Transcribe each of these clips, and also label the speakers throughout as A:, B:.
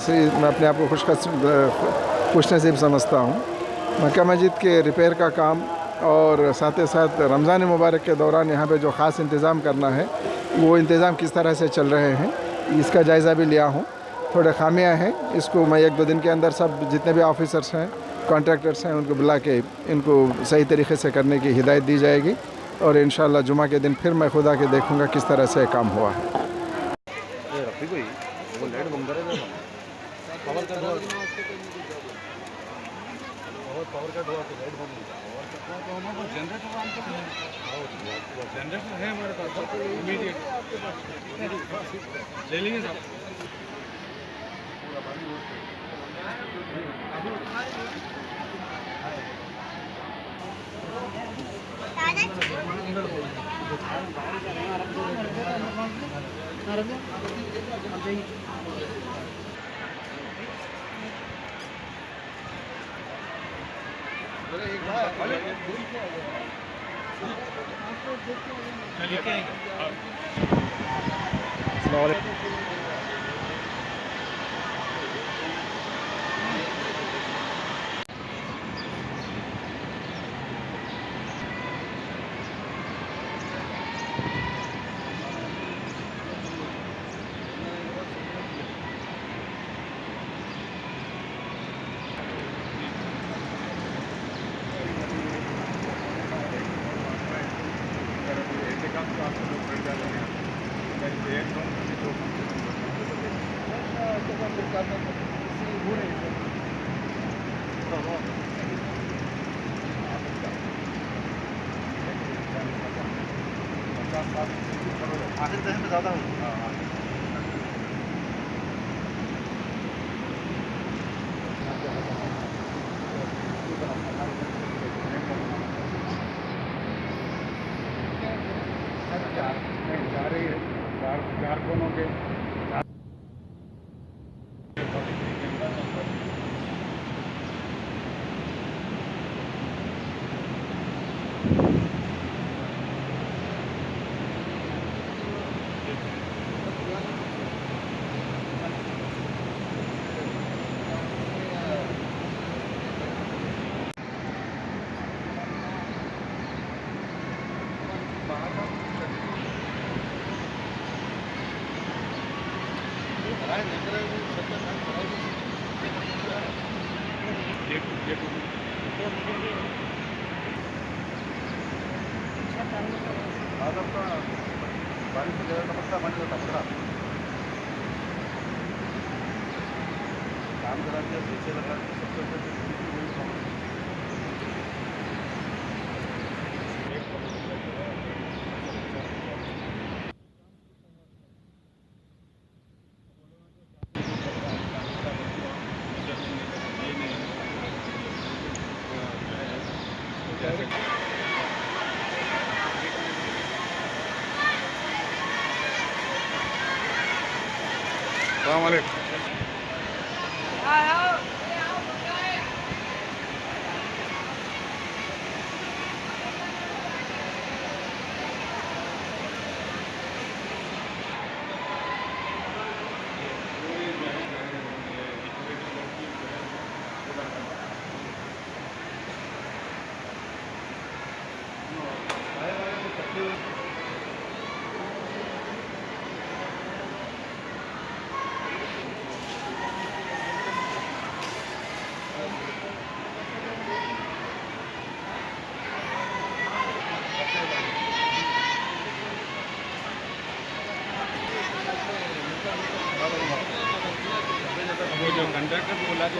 A: मैं अपने आप को खुशनसीब समझता हूँ। मक्का मस्जिद के रिपेयर का काम और साथ ही साथ रमज़ान मुबारक के दौरान यहाँ पे जो ख़ास इंतज़ाम करना है वो इंतज़ाम किस तरह से चल रहे हैं इसका जायज़ा भी लिया हूँ। थोड़े खामियाँ हैं, इसको मैं 1-2 दिन के अंदर सब जितने भी ऑफिसर्स हैं, कॉन्ट्रैक्टर्स हैं, उनको बुला के इनको सही तरीके से करने की हिदायत दी जाएगी और इंशाअल्लाह जुमा के दिन फिर मैं खुदा के देखूँगा किस तरह से काम हुआ है।
B: पावर कट हुआ तो लाइट बंद हो जाए। तो हमारे पास जनरेटर है हमारे पास इमीडिएट ले लेंगे साहब। ज़्यादा चार कोनों के काम करा दिया, पीछे लगा अस्सलाम वालेकुम। वो जो कंडक्टर बोला तो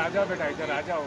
B: राजा बेटा इधर आ जाओ,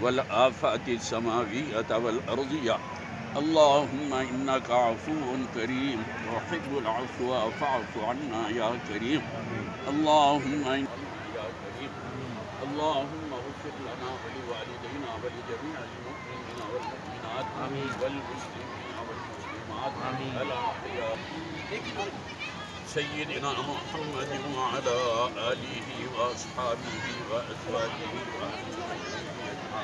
C: वल आफ़ाति समाविय्यत वल अर्ज़िय्या। अल्लाहुम्मा इन्नका अफ़ूउन करीम तुहिब्बुल अफ़्वा फ़अफ़ु अन्ना या करीम। अल्लाहुम्मा या करीम। अल्लाहुम्मा इग़फ़िर लना व लिवालिदैना व लिजमीइल मुस्लिमीना वल मुमिनात वल मुस्लिमीना वल मुस्लिमात अल अहया सय्यिदिना मुहम्मद व अला आलिहि व अस्हाबिहि व अज़वाजिहि व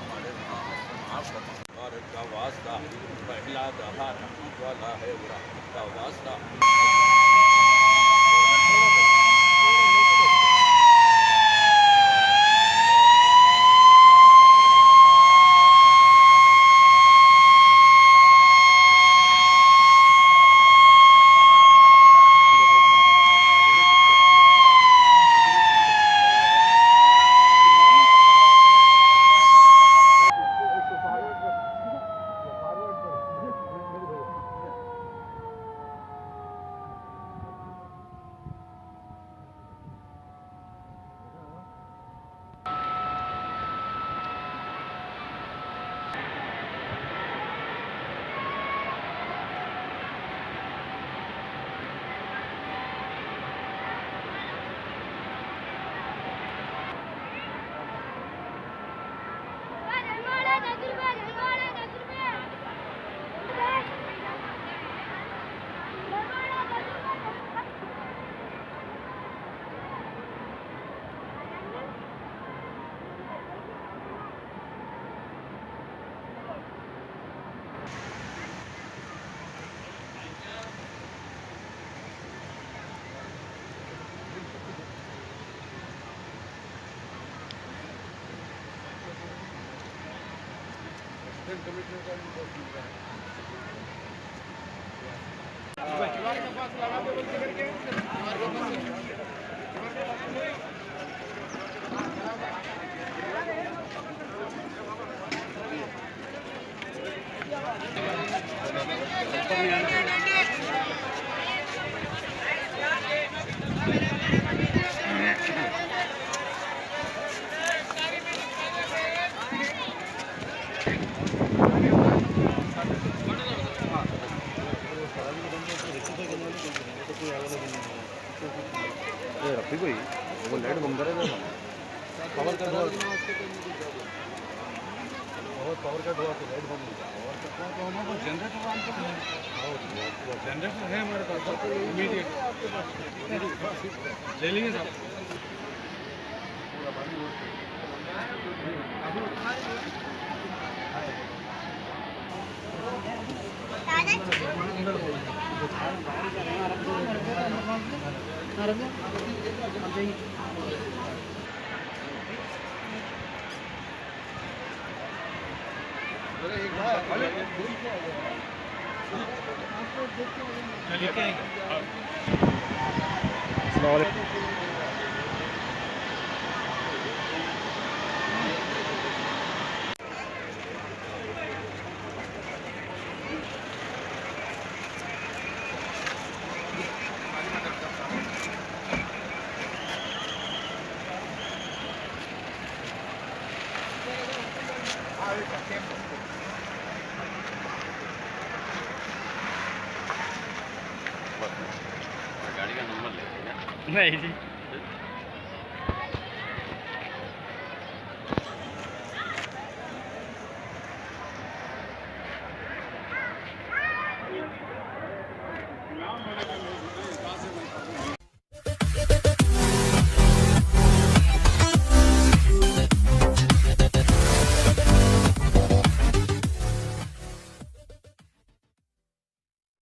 C: हमारे माफ़ मुबारक का वास्ता पहला दफ़ा रहमत वाला है वो रहमत का वास्ता।
B: रखी कोई वो लाइट बंद करे पावर कट हुआ पावर कट हुआ तो लाइट बंद हो जनरेटर जनरेटर है हमारे पास इमीडिएट ले लेंगे साहब।
C: गाड़ी का नंबर ले
D: नहीं जी।